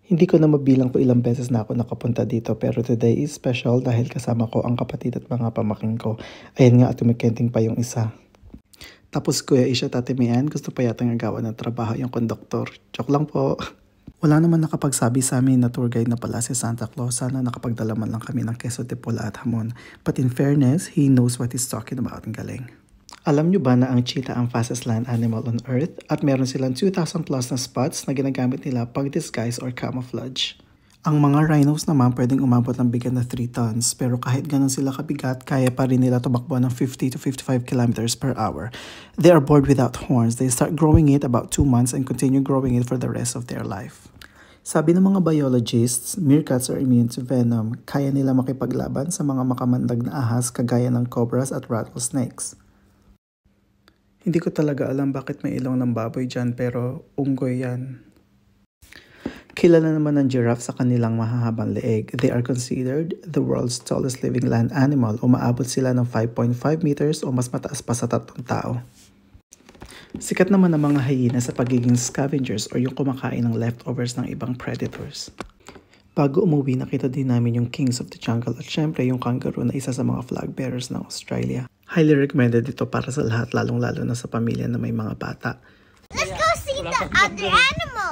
Hindi ko na mabilang kung ilang beses na ako nakapunta dito pero today is special dahil kasama ko ang kapatid at mga pamaking ko. Ayan nga at tumikenting pa yung isa. Tapos Kuya Isha Tatimian, gusto pa yata ng gawa ng trabaho yung konduktor. Joke lang po. Wala naman nakapagsabi sa amin na tour guide na pala si Santa Claus. Sana nakapagdala man lang kami ng queso de pola at hamon. But in fairness, he knows what he's talking about. Ang galing. Alam nyo ba na ang cheetah ang fastest land animal on Earth at meron silang 2,000 plus na spots na ginagamit nila pag disguise or camouflage? Ang mga rhinos naman pwedeng umabot ng bigat na 3 tons pero kahit ganun sila kabigat, kaya pa rin nila tumakbo ng 50 to 55 kilometers per hour. They are born without horns. They start growing it about 2 months and continue growing it for the rest of their life. Sabi ng mga biologists, meerkats are immune to venom. Kaya nila makipaglaban sa mga makamandag na ahas kagaya ng cobras at rattlesnakes. Hindi ko talaga alam bakit may ilong ng baboy dyan pero unggoy yan. Kilala naman ng giraffe sa kanilang mahahabang leeg. They are considered the world's tallest living land animal. Umaabot sila ng 5.5 meters o mas mataas pa sa 3 tao. Sikat naman ang mga hyena sa pagiging scavengers o yung kumakain ng leftovers ng ibang predators. Bago umuwi, nakita din namin yung kings of the jungle at syempre yung kangaroo na isa sa mga flag bearers ng Australia. Highly recommended ito para sa lahat, lalong-lalo na sa pamilya na may mga bata. Let's go see the other animals!